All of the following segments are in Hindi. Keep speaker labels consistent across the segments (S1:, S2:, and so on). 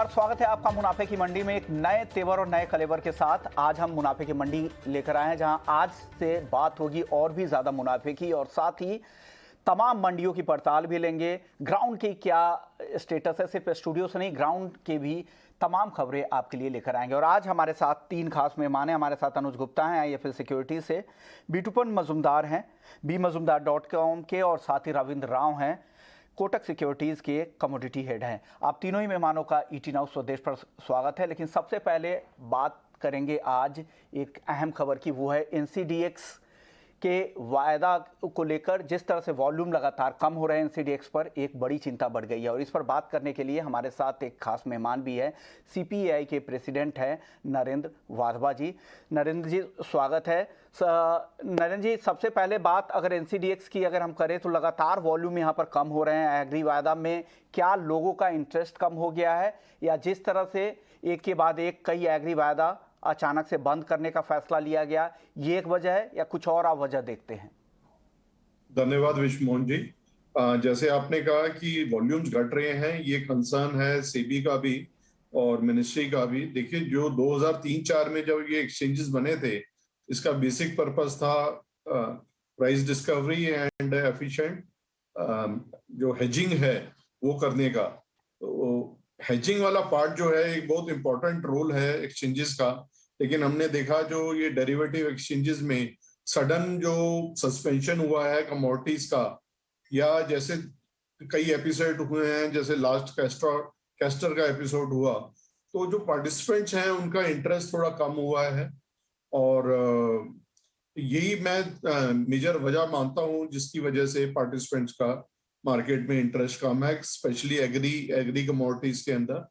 S1: स्वागत है आपका मुनाफे की मंडी में एक नए तेवर और नए कलेवर के साथ। आज हम मुनाफे की मंडी लेकर आए हैं जहां आज से बात होगी और भी ज्यादा मुनाफे की, और साथ ही तमाम मंडियों की पड़ताल भी लेंगे। ग्राउंड की क्या स्टेटस है, सिर्फ स्टूडियो से नहीं, ग्राउंड के भी तमाम खबरें आपके लिए लेकर आएंगे। और आज हमारे साथ तीन खास मेहमान हैं। हमारे साथ अनुज गुप्ता हैं IIFL सिक्योरिटी से, बीटूपन मजुमदार हैं bmazumdar.com के, और साथ ही रविंद्र राव हैं कोटक सिक्योरिटीज के कमोडिटी हेड हैं। आप तीनों ही मेहमानों का ET नाउ स्वदेश पर स्वागत है। लेकिन सबसे पहले बात करेंगे आज एक अहम खबर की, वो है NCDX के वायदा को लेकर। जिस तरह से वॉल्यूम लगातार कम हो रहे हैं NCDX पर, एक बड़ी चिंता बढ़ गई है। और इस पर बात करने के लिए हमारे साथ एक खास मेहमान भी है, CPAI के प्रेसिडेंट हैं नरेंद्र वाधवा जी। नरेंद्र जी स्वागत है। नरेंद्र जी, सबसे पहले बात अगर NCDX की अगर हम करें तो लगातार वॉल्यूम यहाँ पर कम हो रहे हैं। एग्री वायदा में क्या लोगों का इंटरेस्ट कम हो गया है, या जिस तरह से एक के बाद एक कई एग्री वायदा अचानक से बंद करने का फैसला लिया गया, ये एक वजह है या कुछ और आप वजह देखते हैं?
S2: धन्यवाद विश्वमोहन जी। जैसे आपने कहा कि वॉल्यूम्स घट रहे हैं, ये कंसर्न है सेबी का भी और मिनिस्ट्री का भी। देखिए, जो 2003-4 में जब ये एक्सचेंजेस बने थे, इसका बेसिक पर्पस था प्राइस डिस्कवरी एंड एफिशिएंट जो हेजिंग है वो करने का। तो हेजिंग वाला पार्ट जो है एक बहुत इंपॉर्टेंट रोल है एक्सचेंजेस का। लेकिन हमने देखा जो ये डेरिवेटिव एक्सचेंजेस में सडन जो सस्पेंशन हुआ है कमोडिटीज का, या जैसे कई एपिसोड हुए हैं, जैसे लास्ट कैस्टर का एपिसोड हुआ, तो जो पार्टिसिपेंट्स हैं उनका इंटरेस्ट थोड़ा कम हुआ है। और यही मैं मेजर वजह मानता हूं जिसकी वजह से पार्टिसिपेंट्स का मार्केट में इंटरेस्ट कम है, स्पेशली एग्री कमोडिटीज के अंदर।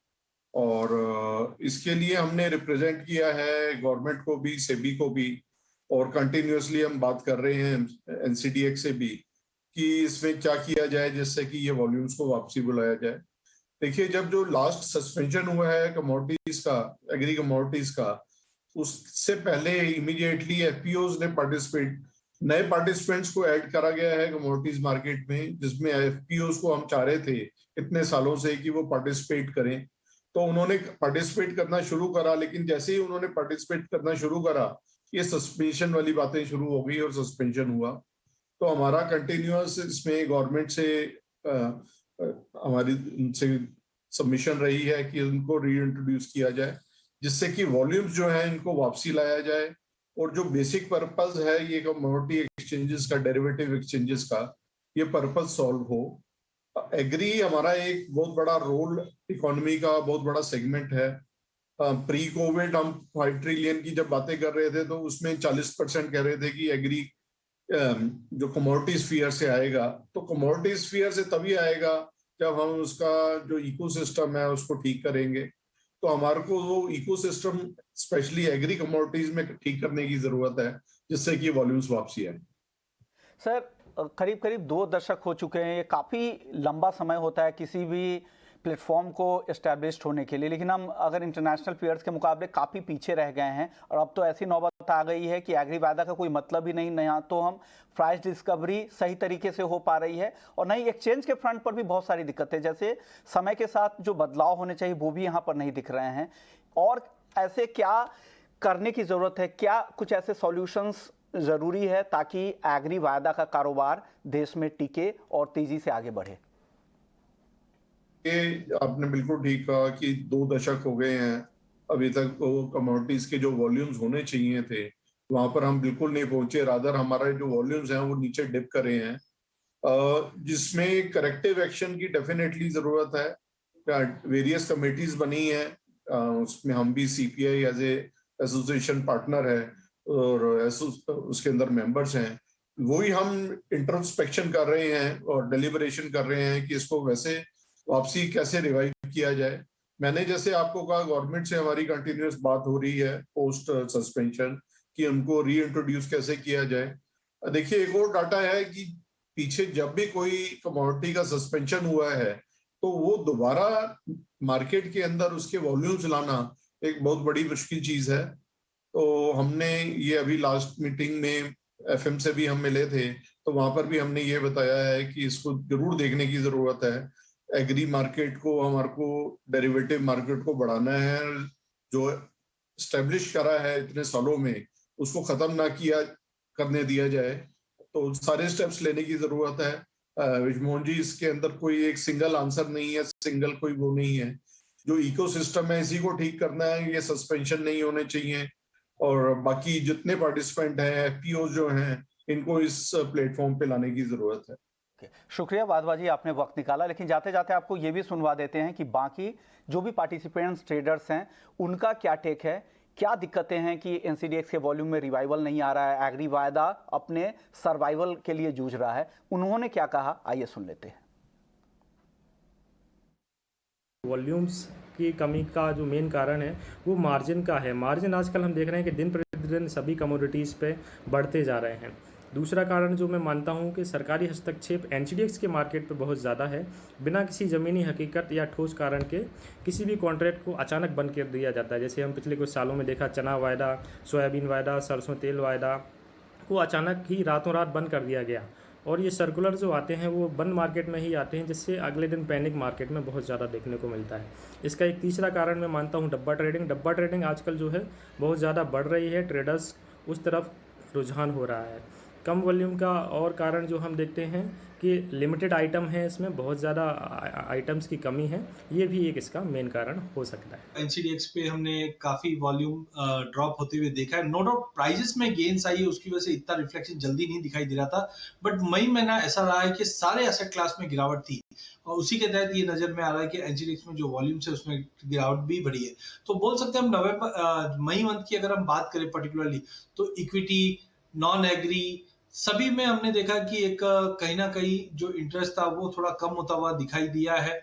S2: और इसके लिए हमने रिप्रेजेंट किया है गवर्नमेंट को भी, सेबी को भी, और कंटिन्यूअसली हम बात कर रहे हैं NCDX से भी कि इसमें क्या किया जाए जिससे कि ये वॉल्यूम्स को वापसी बुलाया जाए। देखिए, जब जो लास्ट सस्पेंशन हुआ है कमोडिटीज का, एग्री कमोडिटीज का, उससे पहले इमीडिएटली FPOs ने नए पार्टिसिपेंट्स को ऐड करा गया है कमोडिटीज मार्केट में, जिसमें FPOs को हम चाह रहे थे इतने सालों से कि वो पार्टिसिपेट करें। तो उन्होंने पार्टिसिपेट करना शुरू करा, लेकिन जैसे ही उन्होंने पार्टिसिपेट करना शुरू करा, ये सस्पेंशन वाली बातें शुरू हो गई और सस्पेंशन हुआ। तो हमारा कंटिन्यूअस इसमें गवर्नमेंट से हमारी उनसे सबमिशन रही है कि उनको रीइंट्रोड्यूस किया जाए, जिससे कि वॉल्यूम्स जो है इनको वापसी लाया जाए, और जो बेसिक पर्पस है ये कमोडिटी एक्सचेंजेस का, डेरिवेटिव एक्सचेंजेस का, ये पर्पस सॉल्व हो। एग्री हमारा एक बहुत बड़ा रोल इकोनॉमी का, बहुत बड़ा सेगमेंट है। प्री कोविड हम 5 ट्रिलियन की जब बातें कर रहे थे तो उसमें 40% कह रहे थे कि एग्री जो कमोडिटी स्फीयर से आएगा। तो कमोडिटी स्फीयर से तभी आएगा जब हम उसका जो इकोसिस्टम है उसको ठीक करेंगे। तो हमारे को वो इकोसिस्टम स्पेशली एग्री कमोडिटीज में ठीक करने की जरूरत है, जिससे कि वॉल्यूम्स वापसी आए।
S1: सर, करीब करीब 2 दशक हो चुके हैं, ये काफ़ी लंबा समय होता है किसी भी प्लेटफॉर्म को एस्टैब्लिश्ड होने के लिए। लेकिन हम अगर इंटरनेशनल पीयर्स के मुकाबले काफ़ी पीछे रह गए हैं, और अब तो ऐसी नौबत आ गई है कि एग्री वायदा का कोई मतलब ही नहीं। नया तो हम प्राइस डिस्कवरी सही तरीके से हो पा रही है, और नई एक्सचेंज के फ्रंट पर भी बहुत सारी दिक्कतें, जैसे समय के साथ जो बदलाव होने चाहिए वो भी यहाँ पर नहीं दिख रहे हैं। और ऐसे क्या करने की ज़रूरत है, क्या कुछ ऐसे सॉल्यूशंस ज़रूरी है ताकि एग्री वायदा का कारोबार देश में टिके और तेजी से आगे बढ़े?
S2: आपने बिल्कुल ठीक कहा कि 2 दशक हो गए हैं, अभी तक वो कमोडिटीज के जो वॉल्यूम्स होने चाहिए थे वहां पर हम बिल्कुल नहीं पहुंचे। रादर हमारे जो वॉल्यूम्स हैं वो नीचे डिप कर रहे हैं, जिसमें करेक्टिव एक्शन की डेफिनेटली जरूरत है। वेरियस कमेटीज बनी है, उसमें हम भी CPI as a association partner है, और उसके अंदर मेंबर्स हैं। वही हम इंट्रोस्पेक्शन कर रहे हैं और डेलिब्रेशन कर रहे हैं कि इसको वैसे वापसी कैसे रिवाइव किया जाए। मैंने जैसे आपको कहा, गवर्नमेंट से हमारी कंटिन्यूअस बात हो रही है पोस्ट सस्पेंशन कि उनको रीइंट्रोड्यूस कैसे किया जाए। देखिए, एक और डाटा है कि पीछे जब भी कोई कमोडिटी का सस्पेंशन हुआ है तो वो दोबारा मार्केट के अंदर उसके वॉल्यूम्स लाना एक बहुत बड़ी मुश्किल चीज है। तो हमने ये अभी लास्ट मीटिंग में FM से भी हम मिले थे, तो वहां पर भी हमने ये बताया है कि इसको जरूर देखने की जरूरत है एग्री मार्केट को, हमारे को डेरिवेटिव मार्केट को बढ़ाना है। जो स्टेब्लिश करा है इतने सालों में, उसको खत्म ना किया करने दिया जाए। तो सारे स्टेप्स लेने की जरूरत है। विजमोहन जी, इसके अंदर कोई एक सिंगल आंसर नहीं है, सिंगल कोई वो नहीं है। जो इकोसिस्टम है इसी को ठीक करना है, ये सस्पेंशन नहीं होने चाहिए। और बाकी जितने पार्टिसिपेंट हैं, एफपीओ जो हैं, इनको इस प्लेटफॉर्म पे लाने की जरूरत है।
S1: शुक्रिया वाधवा जी, आपने वक्त निकाला। लेकिन जाते जाते आपको ये भी सुनवा देते हैं कि बाकी जो भी पार्टिसिपेंट्स ट्रेडर्स हैं उनका क्या टेक है, क्या दिक्कतें हैं कि एनसीडीएक्स के वॉल्यूम में रिवाइवल नहीं आ रहा है, एग्री वायदा अपने सर्वाइवल के लिए जूझ रहा है। उन्होंने क्या कहा, आइए सुन लेते हैं।
S3: वॉल्यूम्स की कमी का जो मेन कारण है वो मार्जिन का है। मार्जिन आजकल हम देख रहे हैं कि दिन प्रतिदिन सभी कमोडिटीज़ पे बढ़ते जा रहे हैं। दूसरा कारण जो मैं मानता हूं कि सरकारी हस्तक्षेप एनसीडीएक्स के मार्केट पे बहुत ज़्यादा है। बिना किसी ज़मीनी हकीकत या ठोस कारण के किसी भी कॉन्ट्रैक्ट को अचानक बंद कर दिया जाता है। जैसे हम पिछले कुछ सालों में देखा, चना वायदा, सोयाबीन वायदा, सरसों तेल वायदा को अचानक ही रातों रात बंद कर दिया गया। और ये सर्कुलर जो आते हैं वो बंद मार्केट में ही आते हैं, जिससे अगले दिन पैनिक मार्केट में बहुत ज़्यादा देखने को मिलता है। इसका एक तीसरा कारण मैं मानता हूँ डब्बा ट्रेडिंग। डब्बा ट्रेडिंग आजकल जो है बहुत ज़्यादा बढ़ रही है, ट्रेडर्स उस तरफ रुझान हो रहा है। कम वॉल्यूम का और कारण जो हम देखते हैं कि लिमिटेड आइटम है, इसमें बहुत ज़्यादा आइटम्स की कमी है, ये भी एक इसका मेन कारण हो सकता है।
S4: एनसीडीएक्स पे हमने काफी वॉल्यूम ड्रॉप होते हुए देखा है। नो डाउट प्राइजेस में गेन्स आई है, उसकी वजह से इतना रिफ्लेक्शन जल्दी नहीं दिखाई दे रहा था। बट मई महीना ऐसा रहा है कि सारे एसेट क्लास में गिरावट थी, और उसी के तहत ये नजर में आ रहा है कि एनसीडीएक्स में जो वॉल्यूम है उसमें गिरावट भी बढ़ी है। तो बोल सकते हैं हम नवंबर मई मंथ की अगर हम बात करें पर्टिकुलरली, तो इक्विटी, नॉन एग्री, सभी में हमने देखा कि एक कहीं ना कहीं जो इंटरेस्ट था वो थोड़ा कम होता हुआ दिखाई दिया है।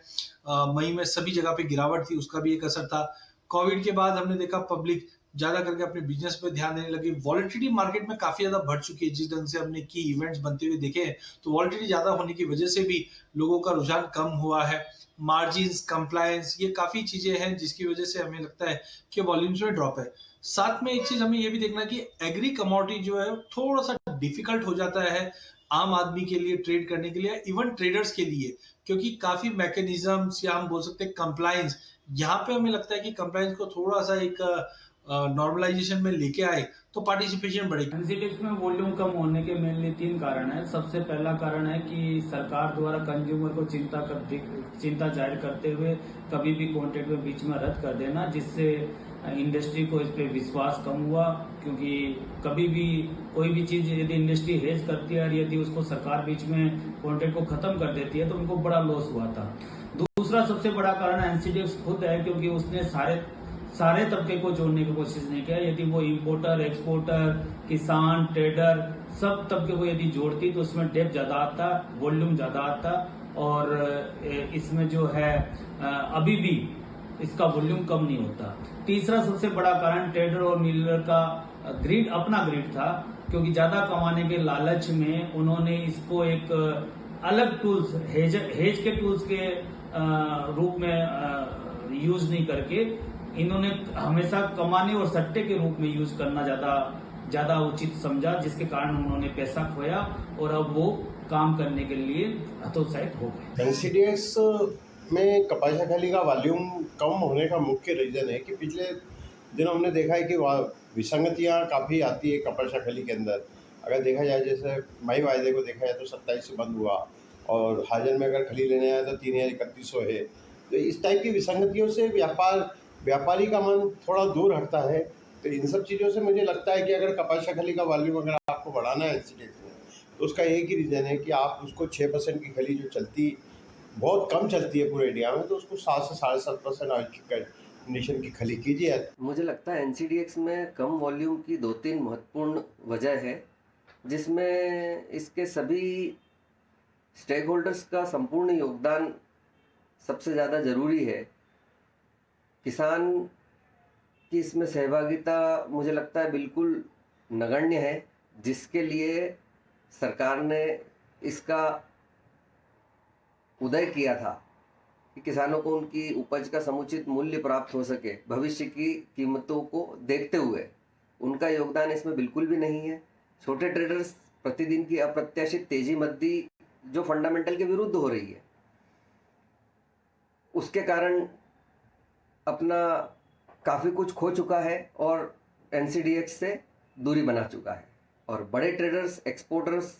S4: मई में सभी जगह पे गिरावट थी, उसका भी एक असर था। कोविड के बाद हमने देखा पब्लिक ज्यादा करके अपने बिजनेस पे ध्यान देने लगी। वॉलेटिलिटी मार्केट में काफी ज्यादा बढ़ चुकी है। जिस ढंग से हमने की इवेंट्स बनते हुए देखे हैं, तो वॉलेटिलिटी ज्यादा होने की वजह से भी लोगों का रुझान कम हुआ है। मार्जिन्स, कंप्लायंस, ये काफी चीजें हैं जिसकी वजह से हमें लगता है कि वॉल्यूम्स में ड्रॉप है। साथ में एक चीज हमें ये भी देखना कि एग्री कमोडिटी जो है थोड़ा सा डिफिकल्ट हो जाता है आम आदमी के लिए ट्रेड करने के लिए, इवन ट्रेडर्स के लिए, क्योंकि काफी मैकेनिज्म्स या हम बोल सकते हैं कंप्लायंस, यहाँ पे हमें लगता है कि कंप्लायंस को थोड़ा सा एक नॉर्मलाइजेशन में लेके आए तो पार्टिसिपेशन बढ़ेगी।
S5: एनसीडीएक्स में वॉल्यूम कम होने के मेनली 3 कारण है। सबसे पहला कारण है कि सरकार द्वारा कंज्यूमर को चिंता जाहिर करते हुए कभी भी कॉन्ट्रैक्ट में बीच में रद्द कर देना, जिससे इंडस्ट्री को इस पे विश्वास कम हुआ। क्योंकि कभी भी कोई भी चीज यदि इंडस्ट्री हेज करती है और यदि उसको सरकार बीच में कॉन्ट्रैक्ट को खत्म कर देती है तो उनको बड़ा लॉस हुआ था। दूसरा सबसे बड़ा कारण एनसीडीएक्स खुद है, क्योंकि उसने सारे तबके को जोड़ने की कोशिश नहीं किया। यदि वो इंपोर्टर, एक्सपोर्टर, किसान, ट्रेडर, सब तबके को यदि जोड़ती तो उसमें डेप्थ ज्यादा आता, वॉल्यूम ज्यादा आता, और इसमें जो है अभी भी इसका वॉल्यूम कम नहीं होता। तीसरा सबसे बड़ा कारण ट्रेडर और मिलर का अपना ग्रिड था, क्योंकि ज्यादा कमाने के लालच में उन्होंने इसको एक अलग टूल्स, हेज के टूल्स के रूप में यूज नहीं करके इन्होंने हमेशा कमाने और सट्टे के रूप में यूज करना ज्यादा उचित समझा, जिसके कारण उन्होंने पैसा खोया और अब वो काम करने के लिए हतोत्साहित हो गए।
S6: एनसीडीएक्स में कपासिया खली का वॉल्यूम कम होने का मुख्य रीजन है कि पिछले दिनों हमने देखा है कि विसंगतियां काफ़ी आती है कपासिया खली के अंदर। अगर देखा जाए, जैसे मई वायदे को देखा जाए तो 27 से बंद हुआ, और हाजन में अगर खली लेने आया तो 3031 है। तो इस टाइप की विसंगतियों से व्यापारी का मन थोड़ा दूर हटता है। तो इन सब चीज़ों से मुझे लगता है कि अगर कपासिया खली का वॉल्यूम अगर आपको बढ़ाना है एनसीडीएक्स में, तो उसका एक ही रीज़न है कि आप उसको 6% की खली जो चलती, बहुत कम चलती है पूरे इंडिया में, तो उसको 7 से 7.5% ऑयल की कंडीशन की खली कीजिए।
S7: मुझे लगता है एनसीडीएक्स में कम वॉल्यूम की 2-3 महत्वपूर्ण वजह है, जिसमें इसके सभी स्टेक होल्डर्स का संपूर्ण योगदान सबसे ज़्यादा ज़रूरी है। किसान की इसमें सहभागिता मुझे लगता है बिल्कुल नगण्य है, जिसके लिए सरकार ने इसका उदय किया था कि किसानों को उनकी उपज का समुचित मूल्य प्राप्त हो सके। भविष्य की कीमतों को देखते हुए उनका योगदान इसमें बिल्कुल भी नहीं है। छोटे ट्रेडर्स प्रतिदिन की अप्रत्याशित तेजी मंदी जो फंडामेंटल के विरुद्ध हो रही है, उसके कारण अपना काफ़ी कुछ खो चुका है और NCDX से दूरी बना चुका है, और बड़े ट्रेडर्स, एक्सपोर्टर्स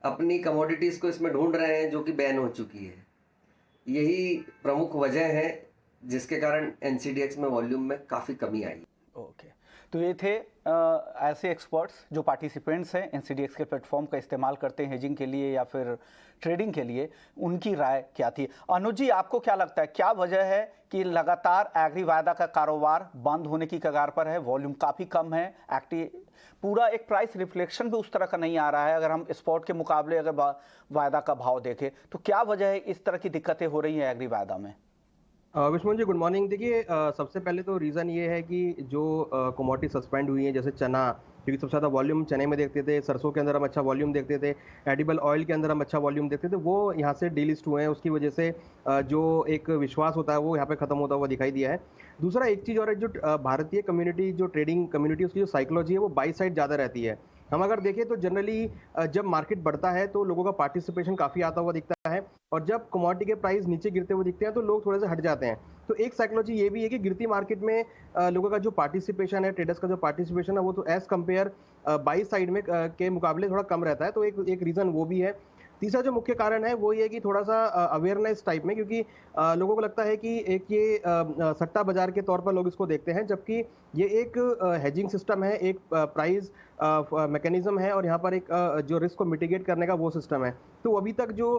S7: अपनी कमोडिटीज़ को इसमें ढूंढ रहे हैं जो कि बैन हो चुकी है। यही प्रमुख वजह है जिसके कारण NCDX में वॉल्यूम में काफ़ी कमी आई।
S1: ओके, तो ये थे ऐसे एक्सपर्ट्स जो पार्टिसिपेंट्स हैं NCDX के प्लेटफॉर्म का इस्तेमाल करते हैं हेजिंग के लिए या फिर ट्रेडिंग के लिए, उनकी राय क्या थी। अनुज जी, आपको क्या लगता है, क्या वजह है कि लगातार एग्री वायदा का कारोबार बंद होने की कगार पर है, वॉल्यूम काफ़ी कम है, पूरा एक प्राइस रिफ्लेक्शन भी उस तरह का नहीं आ रहा है, अगर हम स्पॉट के मुकाबले अगर वायदा का भाव देखें तो क्या वजह है इस तरह की दिक्कतें हो रही हैं एग्री वायदा में?
S8: Vishnu ji, good morning. देखिए, सबसे पहले तो रीज़न ये है कि जो कमोडिटी सस्पेंड हुई है, जैसे चना, क्योंकि सबसे ज़्यादा वॉल्यूम चने में देखते थे, सरसों के अंदर हम अच्छा वॉल्यूम देखते थे, एडिबल ऑयल के अंदर हम अच्छा वॉल्यूम देखते थे, वो यहाँ से डीलिस्ट हुए हैं। उसकी वजह से जो एक विश्वास होता है वो यहाँ पे ख़त्म होता हुआ दिखाई दिया है। दूसरा एक चीज़ और है, जो भारतीय कम्युनिटी, जो ट्रेडिंग कम्युनिटी, उसकी जो साइकोलॉजी है वो बाई साइड ज़्यादा रहती है। हम अगर देखें तो जनरली जब मार्केट बढ़ता है तो लोगों का पार्टिसिपेशन काफ़ी आता हुआ दिखता है, और जब कमोडिटी के प्राइस नीचे गिरते हुए दिखते हैं तो लोग थोड़े से हट जाते हैं। तो एक साइकोलॉजी ये भी है कि गिरती मार्केट में लोगों का जो पार्टिसिपेशन है, ट्रेडर्स का जो पार्टिसिपेशन है, वो तो एज कंपेयर बाई साइड में के मुकाबले थोड़ा कम रहता है। तो एक रीज़न वो भी है। तीसरा जो मुख्य कारण है वो ये कि थोड़ा सा अवेयरनेस टाइप में, क्योंकि लोगों को लगता है कि एक ये सट्टा बाजार के तौर पर लोग इसको देखते हैं, जबकि ये एक हेजिंग सिस्टम है, एक प्राइस मैकेनिज्म है, और यहाँ पर एक जो रिस्क को मिटिगेट करने का वो सिस्टम है। तो अभी तक जो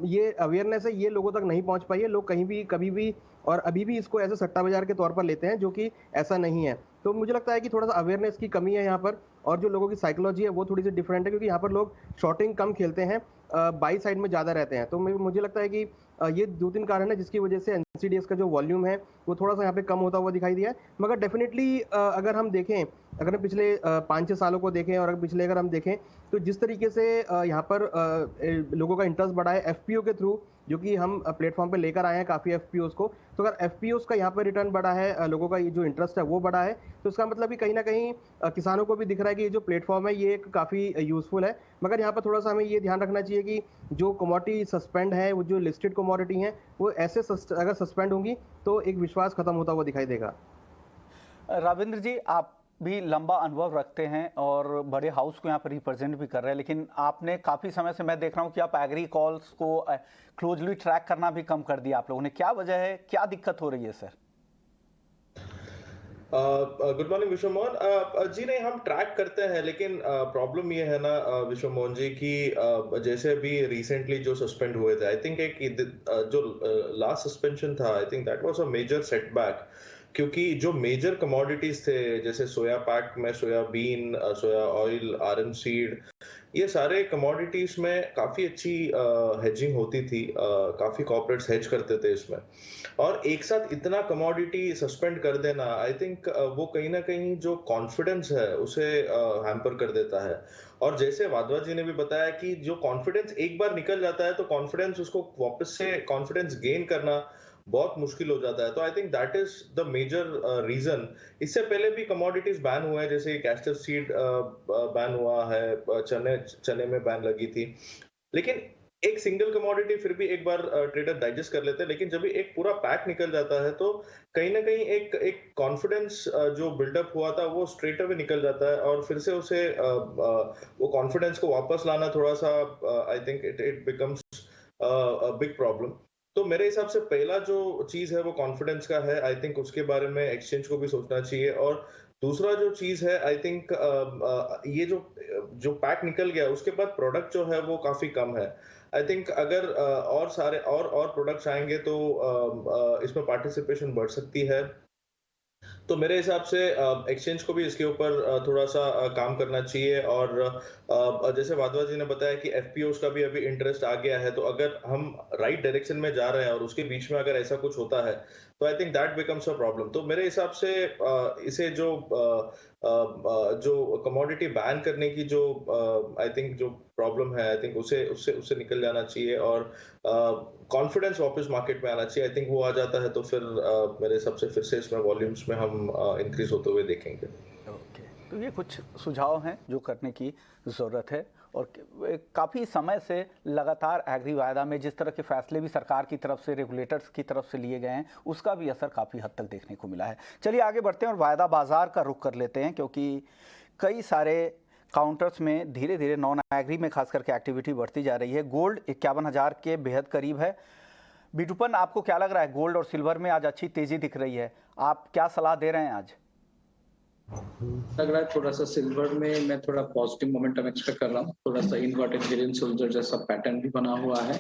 S8: ये अवेयरनेस है ये लोगों तक नहीं पहुँच पाई है। लोग कहीं भी, कभी भी और अभी भी इसको ऐसे सट्टा बाजार के तौर पर लेते हैं, जो कि ऐसा नहीं है। तो मुझे लगता है कि थोड़ा सा अवेयरनेस की कमी है यहाँ पर, और जो लोगों की साइकोलॉजी है वो थोड़ी सी डिफरेंट है, क्योंकि यहाँ पर लोग शॉर्टिंग कम खेलते हैं, बाई साइड में ज़्यादा रहते हैं। तो मुझे लगता है कि ये 2-3 कारण है जिसकी वजह से NCDX का जो वॉल्यूम है वो थोड़ा सा यहाँ पे कम होता हुआ दिखाई दिया है। मगर डेफिनेटली अगर हम देखें, अगर हम पिछले 5-6 सालों को देखें, और अगर हम देखें तो जिस तरीके से यहाँ पर लोगों का इंटरेस्ट बढ़ा है FPO के थ्रू, जो कि हम प्लेटफॉर्म पे लेकर आए हैं काफ़ी FPOs को, तो अगर FPOs का यहाँ पर रिटर्न बढ़ा है, लोगों का ये जो इंटरेस्ट है वो बढ़ा है, तो इसका मतलब कि कहीं ना कहीं किसानों को भी दिख रहा है कि ये जो प्लेटफॉर्म है ये एक काफ़ी यूज़फुल है। मगर यहाँ पर थोड़ा सा हमें ये ध्यान रखना चाहिए कि जो कमोडिटी सस्पेंड है, वो जो लिस्टेड कमोडिटी हैं, वो ऐसे अगर सस्पेंड होंगी तो एक विश्वास खत्म होता हुआ दिखाई देगा।
S1: रविंद्र जी, आप भी लंबा अनुभव रखते हैं और बड़े हाउस को यहाँ पर रिप्रेजेंट भी कर रहे हैं, लेकिन आपने काफ़ी समय से, मैं देख रहा हूँ कि आप एग्री कॉल्स को क्लोजली ट्रैक करना भी कम कर दिया आप लोगों ने, क्या वजह है, क्या दिक्कत हो रही है सर?
S9: गुड मॉर्निंग विश्व मोहन जी। नहीं, हम ट्रैक करते हैं, लेकिन प्रॉब्लम ये है ना विश्व मोहन जी कि जैसे अभी रिसेंटली जो सस्पेंड हुए थे, आई थिंक एक जो लास्ट सस्पेंशन था, I think that was a major setback, क्योंकि जो मेजर कमोडिटीज थे जैसे सोया पैक में soybean, soya oil, RM seed, ये सारे कमोडिटीज में काफी अच्छी हेजिंग होती थी, काफी कॉर्पोरेट्स हेज करते थे इसमें, और एक साथ इतना कमोडिटी सस्पेंड कर देना, आई थिंक वो कहीं ना कहीं जो कॉन्फिडेंस है उसे हैम्पर कर देता है। और जैसे वाधवा जी ने भी बताया कि जो कॉन्फिडेंस एक बार निकल जाता है तो कॉन्फिडेंस, उसको वापस से कॉन्फिडेंस गेन करना बहुत मुश्किल हो जाता है। तो I think that is the major reason. इससे पहले भी कमोडिटीज बैन हुए हैं, जैसे कैस्टर सीड बैन हुआ है, चने में बैन लगी थी, लेकिन एक सिंगल कमोडिटी फिर भी एक बार ट्रेडर डाइजेस्ट कर लेते हैं, लेकिन जब भी एक पूरा पैक निकल जाता है तो कहीं ना कहीं एक कॉन्फिडेंस जो बिल्डअप हुआ था वो स्ट्रेट अवे निकल जाता है, और फिर से उसे वो कॉन्फिडेंस को वापस लाना थोड़ा सा, आई think it becomes a big problem. तो मेरे हिसाब से पहला जो चीज है वो कॉन्फिडेंस का है, आई थिंक उसके बारे में एक्सचेंज को भी सोचना चाहिए। और दूसरा जो चीज है, आई थिंक ये जो पैक निकल गया उसके बाद प्रोडक्ट जो है वो काफी कम है। आई थिंक अगर और सारे और प्रोडक्ट्स आएंगे तो इसमें पार्टिसिपेशन बढ़ सकती है। तो मेरे हिसाब से एक्सचेंज को भी इसके ऊपर थोड़ा सा काम करना चाहिए। और जैसे वाधवा जी ने बताया कि FPOs का भी अभी इंटरेस्ट आ गया है, तो अगर हम राइट डायरेक्शन में जा रहे हैं और उसके बीच में अगर ऐसा कुछ होता है तो I think that becomes a problem. तो मेरे हिसाब से इसे जो कमोडिटी बैन करने की जो आई थिंक जो प्रॉब्लम है, आई थिंक उससे निकल जाना चाहिए, और कॉन्फिडेंस वापस मार्केट में आना चाहिए। आई थिंक वो आ जाता है तो फिर मेरे हिसाब से फिर से इसमें वॉल्यूम्स में हम इंक्रीज होते हुए देखेंगे।
S1: ओके, तो ये कुछ सुझाव हैं जो करने की ज़रूरत है, और काफ़ी समय से लगातार एग्री वायदा में जिस तरह के फैसले भी सरकार की तरफ से, रेगुलेटर्स की तरफ से लिए गए हैं, उसका भी असर काफ़ी हद तक देखने को मिला है। चलिए आगे बढ़ते हैं और वायदा बाजार का रुख कर लेते हैं, क्योंकि कई सारे काउंटर्स में धीरे धीरे नॉन एग्री में खास करके एक्टिविटी बढ़ती जा रही है। गोल्ड 51,000 के बेहद करीब है। बिटूपन, आपको क्या लग रहा है? गोल्ड और सिल्वर में आज अच्छी तेज़ी दिख रही है, आप क्या सलाह दे रहे हैं आज?
S10: लग रहा है थोड़ा सा सिल्वर में मैं थोड़ा पॉजिटिव मोमेंटम एक्सपेक्ट कर रहा हूँ। थोड़ा सा इन्वर्टेड ग्रीन सोल्जर जैसा पैटर्न भी बना हुआ है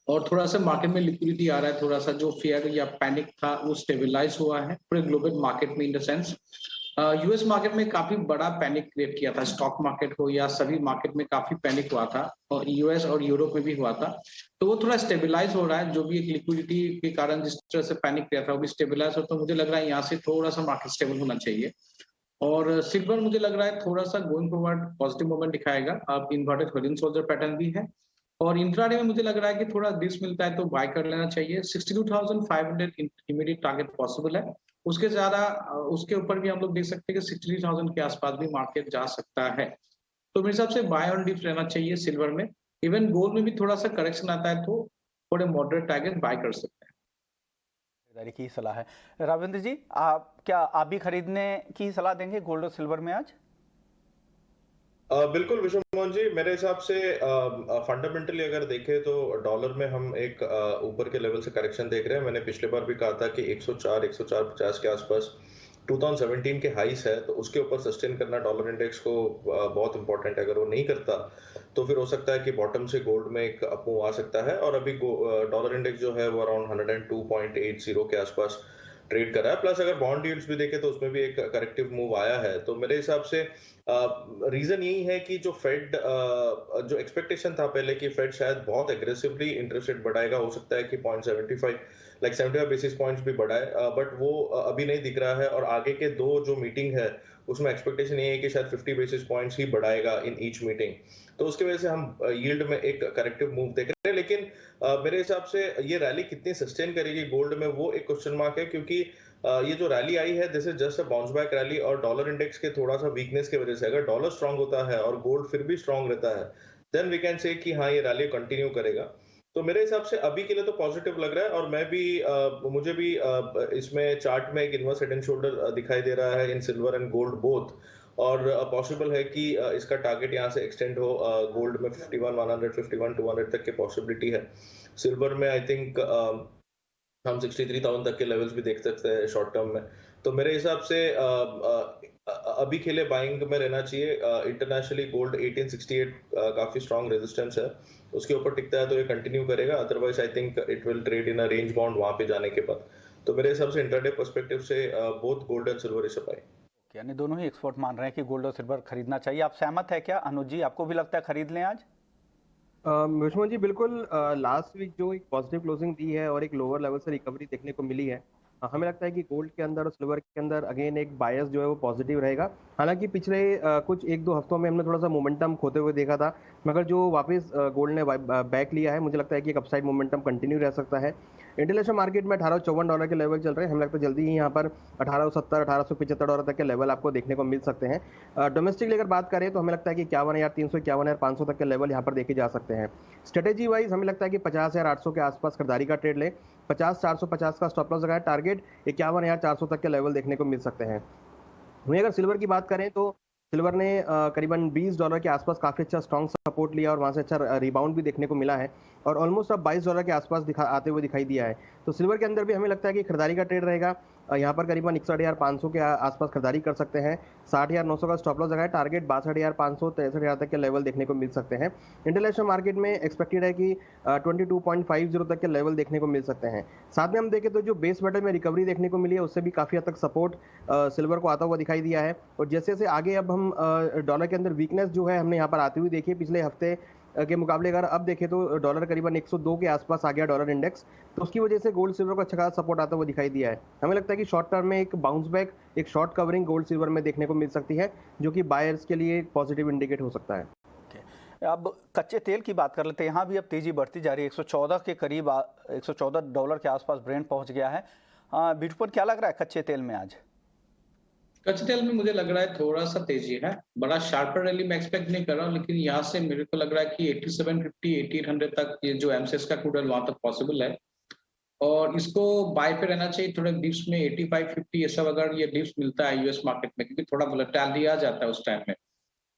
S10: और थोड़ा सा मार्केट में लिक्विडिटी आ रहा है। थोड़ा सा जो फियर या पैनिक था वो स्टेबलाइज हुआ है पूरे ग्लोबल मार्केट में। In the sense US market में काफी बड़ा पैनिक क्रिएट किया था, स्टॉक मार्केट हो या सभी मार्केट में काफी पैनिक हुआ था और यूएस और यूरोप में भी हुआ था। तो वो थोड़ा स्टेबलाइज हो रहा है, जो भी एक लिक्विडिटी के कारण जिस तरह से पैनिक किया था वो भी स्टेबलाइज हो। तो मुझे लग रहा है यहाँ से थोड़ा सा मार्केट स्टेबल होना चाहिए। और सिल्वर मुझे लग रहा है थोड़ा सा गोइंग फॉरवर्ड पॉजिटिव मोमेंट दिखाएगा। अब इन्वर्टेड ग्रीन सोल्जर पैटर्न भी है और इंट्राडे में मुझे लग रहा है कि थोड़ा डिस मिलता है तो बाय कर लेना चाहिए। 62,500 इमीडिएट टारगेट पॉसिबल है। उसके ज्यादा उसके ऊपर भी हम लोग देख सकते हैं कि 63,000 के आसपास भी मार्केट जा सकता है। तो मेरे हिसाब से बाय और डिप रहना चाहिए सिल्वर में। इवन गोल्ड में भी थोड़ा सा करेक्शन आता है तो थोड़े मॉडरेट टारगेट बाय कर सकते हैं।
S1: की सलाह है। रविंद्र जी, आप भी खरीदने की सलाह देंगे गोल्ड और सिल्वर में आज?
S9: बिल्कुल विश्व मोहन जी, मेरे हिसाब से फंडामेंटली अगर देखें तो डॉलर में हम एक ऊपर के लेवल से करेक्शन देख रहे हैं। मैंने पिछले बार भी कहा था कि 104-104.50 के आसपास 2017 के हाइस है, तो उसके ऊपर सस्टेन करना डॉलर इंडेक्स को बहुत इंपॉर्टेंट है। अगर वो नहीं करता तो फिर हो सकता है कि बॉटम से गोल्ड में एक अपमूव आ सकता है। और अभी डॉलर इंडेक्स जो है वो अराउंड 102.80 के आसपास ट्रेड कर रहा है। प्लस अगर बॉन्ड यील्ड्स भी देखें तो उसमें भी एक करेक्टिव मूव आया है। तो मेरे हिसाब से रीजन यही है कि जो फेड जो एक्सपेक्टेशन था पहले कि फेड शायद बहुत एग्रेसिवली इंटरेस्ट रेट बढ़ाएगा, हो सकता है कि 75 बेसिस पॉइंट्स भी बढ़ाए, बट वो अभी नहीं दिख रहा है। और आगे के दो जो मीटिंग है उसमें एक्सपेक्टेशन ये है कि शायद 50 बेसिस पॉइंट्स ही बढ़ाएगा इन ईच मीटिंग। तो उसकी वजह से हम यील्ड में एक करेक्टिव मूव देख रहे हैं। लेकिन मेरे हिसाब से ये रैली कितनी सस्टेन करेगी गोल्ड में वो एक क्वेश्चन मार्क है, क्योंकि ये जो रैली आई है this is just a bounce back rally. और डॉलर इंडेक्स के थोड़ा सा वीकनेस की वजह से अगर डॉलर स्ट्रांग होता है और गोल्ड फिर भी स्ट्रांग रहता है, देन वी कैन से कि हाँ ये रैली कंटिन्यू करेगा। तो मेरे हिसाब से अभी के लिए तो पॉजिटिव लग रहा है। और मैं भी मुझे भी इसमें चार्ट में एक इनवर्स हेड एंड शोल्डर दिखाई दे रहा है इन सिल्वर एंड गोल्ड बोथ। और पॉसिबल है कि इसका टारगेट यहाँ से एक्सटेंड हो। गोल्ड में 51,100, 51,200 तक की पॉसिबिलिटी है। सिल्वर में आई थिंक हम 63,000 तक के लेवल्स भी देख सकते हैं शॉर्ट टर्म में। तो मेरे हिसाब से अभी के लिए बाइंग में रहना चाहिए। इंटरनेशनली गोल्ड 1868 काफी स्ट्रॉन्ग रेजिस्टेंस है, उसके ऊपर टिकता है तो ये कंटिन्यू करेगा। Otherwise I think it will trade in a range bound वहां पे जाने के बाद। तो मेरे हिसाब से इंट्राडे पर्सपेक्टिव से both gold and silver is a buy.
S1: यानी दोनों ही एक्सपर्ट मान रहे हैं कि गोल्ड और सिल्वर खरीदना चाहिए। आप सहमत है क्या अनुज जी? आपको भी लगता है खरीद लें आज?
S8: विष्णु जी बिल्कुल, लास्ट वीक जो एक पॉजिटिव क्लोजिंग दी है और एक लोअर लेवल से रिकवरी देखने को मिली है, हमें लगता है कि गोल्ड के अंदर और सिल्वर के अंदर अगेन एक बायस जो है वो पॉजिटिव रहेगा। हालांकि पिछले कुछ 1-2 हफ्तों में हमने थोड़ा सा मोमेंटम खोते हुए देखा था, मगर जो वापस गोल्ड ने बैक लिया है, मुझे लगता है कि एक अपसाइड मोमेंटम कंटिन्यू रह सकता है। इंटरनेशनल मार्केट में $1854 के लेवल चल रहे हैं। हमें लगता है जल्दी ही यहाँ पर $1870-1875 तक के लेवल आपको देखने को मिल सकते हैं। डोमेस्टिकली अगर बात करें तो हमें लगता है कि 51,300, 51,500 तक के लेवल यहाँ पर देखे जा सकते हैं। स्ट्रेटेजी वाइज हमें लगता है कि 50,800 के आसपास खरीदारी का ट्रेड लें। 50,450 का स्टॉप लॉस लगाए। टारगेट 51,400 तक के लेवल देखने को मिल सकते हैं। वहीं अगर सिल्वर की बात करें तो सिल्वर ने करीबन $20 के आसपास काफ़ी अच्छा स्ट्रॉन्ग सपोर्ट लिया और वहाँ से अच्छा रिबाउंड भी देखने को मिला है और ऑलमोस्ट अब $22 के आसपास आते हुए दिखाई दिया है। तो सिल्वर के अंदर भी हमें लगता है कि खरीदारी का ट्रेड रहेगा। यहाँ पर करीबन 61,500 के आसपास खरीदारी कर सकते हैं। 60,900 का स्टॉप लॉस लगाए। टारगेट 62,500, 63,000 तक के लेवल देखने को मिल सकते हैं। इंटरनेशनल मार्केट में एक्सपेक्टेड है कि 22.50 तक के लेवल देखने को मिल सकते हैं। साथ में हम देखें तो जो बेस मेटल में रिकवरी देखने को मिली है उससे भी काफ़ी हद तक सपोर्ट सिल्वर को आता हुआ दिखाई दिया है। और जैसे जैसे आगे अब हम डॉलर के अंदर वीकनेस जो है हमने यहाँ पर आती हुई देखी है पिछले हफ्ते के मुकाबले। अगर अब देखें तो डॉलर करीबन 102 के आसपास आ गया डॉलर इंडेक्स, तो उसकी वजह से गोल्ड सिल्वर को अच्छा खासा सपोर्ट आता हुआ दिखाई दिया है। हमें लगता है कि शॉर्ट टर्म में एक बाउंस बैक, एक शॉर्ट कवरिंग गोल्ड सिल्वर में देखने को मिल सकती है, जो कि बायर्स के लिए पॉजिटिव इंडिकेट हो सकता है।
S1: अब कच्चे तेल की बात कर लेते हैं। यहाँ भी अब तेजी बढ़ती जा रही है। 114 के करीब, $114 के आसपास ब्रेंट पहुँच गया है। बिटकॉइन क्या लग रहा है कच्चे तेल में आज?
S10: कच्चे तेल में मुझे लग रहा है थोड़ा सा तेजी है, बड़ा शार्पर रैली मैं एक्सपेक्ट नहीं कर रहा हूँ, लेकिन यहाँ से मेरे को लग रहा है कि 8750 1800 तक ये जो एमसीएक्स का क्रूड ऑयल वहां तक पॉसिबल है और इसको बाय पे रहना चाहिए थोड़े डिप्स में 8550 ये सब अगर ये डिप्स मिलता है यूएस मार्केट में, क्योंकि थोड़ा वोलेटिलिटी आ जाता है उस टाइम में,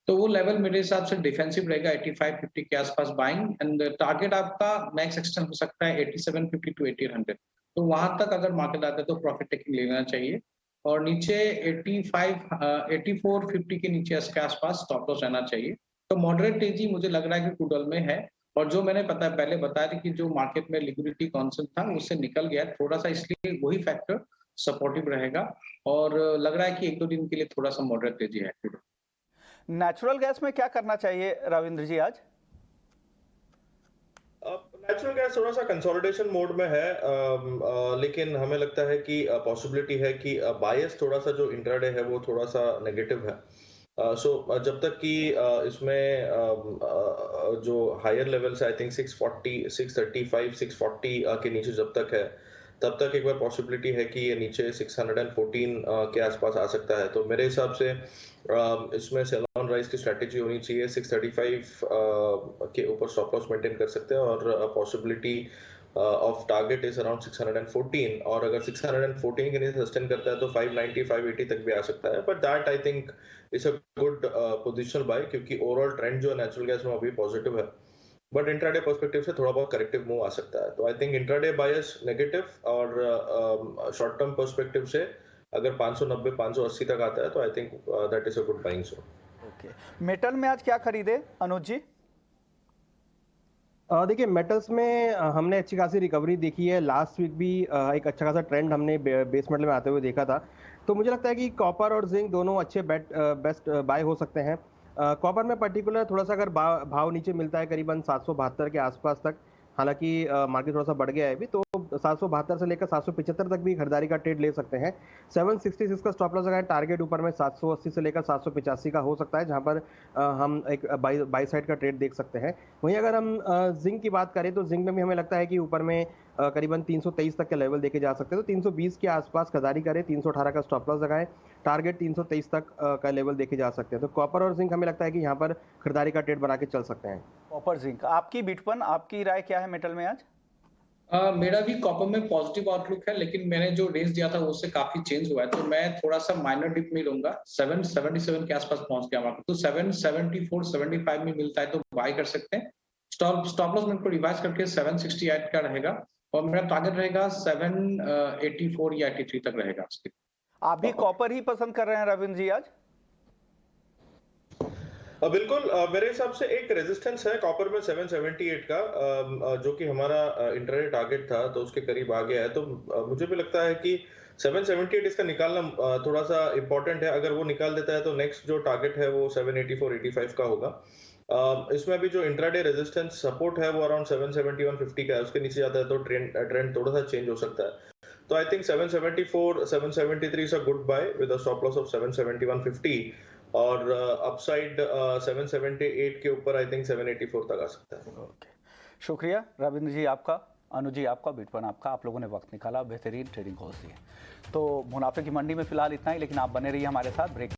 S10: तो वो लेवल मेरे हिसाब से डिफेंसिव रहेगा 8550 के आसपास बाइंग एंड टारगेट आपका मैक्स एक्सटेंड हो सकता है 8750 टू 1800, तो वहां तक अगर मार्केट आता है तो प्रॉफिट टेकिंग लेना चाहिए और नीचे 8450 के नीचे इसके आसपास स्टॉप लॉस रहना चाहिए। तो मॉडरेट तेजी मुझे लग रहा है कि क्रूड ऑयल में है और जो मैंने पहले बताया था कि जो मार्केट में लिक्विडिटी कॉन्सेप्ट था उससे निकल गया थोड़ा सा, इसलिए वही फैक्टर सपोर्टिव रहेगा और लग रहा है कि 1-2 दिन के लिए थोड़ा सा मॉडरेट तेजी है।
S1: नेचुरल गैस में क्या करना चाहिए रविंद्र जी आज?
S9: नेचुरल गैस थोड़ा सा कंसोलिडेशन मोड में है, लेकिन हमें लगता है कि पॉसिबिलिटी है कि बायस थोड़ा सा जो इंट्राडे है वो थोड़ा सा नेगेटिव है। सो जब तक कि इसमें जो हायर लेवल्स आई थिंक 640 635 640 के नीचे जब तक है तब तक एक बार पॉसिबिलिटी है कि ये नीचे 614 के आसपास आ सकता है। तो मेरे हिसाब से इसमें सेल ऑन राइज की स्ट्रैटेजी होनी चाहिए, 635 के ऊपर स्टॉप लॉस मेंटेन कर सकते हैं और possibility of target is around 614 और अगर 614 के नीचे सस्टेन करता है तो 590 580 तक भी आ सकता है, but that I think is a good positional buy क्योंकि ओवरऑल ट्रेंड जो है नेचुरल गैस में अभी पॉजिटिव है, बट इंट्राडे पर्सपेक्टिव से थोड़ा बहुत करेक्टिव मूव आ सकता है। तो I think intraday bias negative और शॉर्ट टर्म पर्सपेक्टिव से अगर 590 580 तक आता है तो I think that is a good buying zone.
S1: Okay, metal में आज क्या खरीदे अनुज जी?
S8: देखिए मेटल्स में हमने अच्छी खासी रिकवरी देखी है। लास्ट वीक भी एक अच्छा खासा ट्रेंड हमने बेस मेटल में आते हुए देखा था, तो मुझे लगता है कि कॉपर और जिंक दोनों अच्छे बेस्ट बाय हो सकते हैं। कॉपर में पर्टिकुलर थोड़ा सा अगर भाव नीचे मिलता है करीबन 772 के आसपास तक, हालांकि मार्केट थोड़ा सा बढ़ गया है अभी, तो 772 से लेकर 775 तक भी खरीदारी का ट्रेड ले सकते हैं। 766 का स्टॉप लॉस लगाएं, टारगेट ऊपर में 780 से लेकर 785 का हो सकता है, जहां पर हम एक बाई साइड का ट्रेड देख सकते हैं। वहीं अगर हम जिंक की बात करें तो जिंक में भी हमें लगता है कि ऊपर में करीबन 323 तक के लेवल देखे जा सकते हैं, तो 320 के आसपास खरीदारी करें, 318 का स्टॉप लॉस लगाएं, टारगेट 323 तक का लेवल देखे जा सकते हैं। तो कॉपर और जिंक हमें लगता है कि यहाँ पर खरीदारी का ट्रेड बना के चल सकते हैं।
S1: कॉपर जिंक, आपकी बिटपन, आपकी राय क्या है मेटल में आज?
S10: मेरा भी कॉपर में पॉजिटिव आउटलुक है, लेकिन मैंने जो रेंज दिया था उससे काफी चेंज हुआ है, तो मैं थोड़ा सा माइनर डिप में लूंगा। 777 के आसपास पहुंच गया मार्केट, तो 774 75 में मिलता है तो बाय कर सकते हैं। स्टॉप लॉस मेरे को रिवाइज करके 768 का रहेगा और मेरा टारगेट रहेगा 784 या 83 तक रहेगा।
S1: आप भी कॉपर ही पसंद कर रहे हैं रविंद्र जी आज?
S9: बिल्कुल, मेरे हिसाब से एक रेजिस्टेंस है कॉपर में 778 का, जो कि हमारा इंट्राडे टारगेट था, तो उसके करीब आ गया है। तो मुझे भी लगता है कि 778 इसका निकालना थोड़ा सा इंपॉर्टेंट है। अगर वो निकाल देता है तो नेक्स्ट जो टारगेट है वो 784 85 का होगा। इसमें अभी जो इंट्राडे रेजिस्टेंस सपोर्ट है वो अराउंड 771 50 का है, उसके नीचे जाता है तो ट्रेंड थोड़ा सा चेंज हो सकता है। तो I think 774 773 is a good buy with a stop loss of 771 50 और अपसाइड 778 के ऊपर आई थिंक 784 तक आ सकता है।
S1: ओके, शुक्रिया रविंद्र जी आपका, अनुज जी आपका, बिटपन आपका, आप लोगों ने वक्त निकाला, बेहतरीन ट्रेडिंग होती है। तो मुनाफे की मंडी में फिलहाल इतना ही, लेकिन आप बने रहिए हमारे साथ। ब्रेक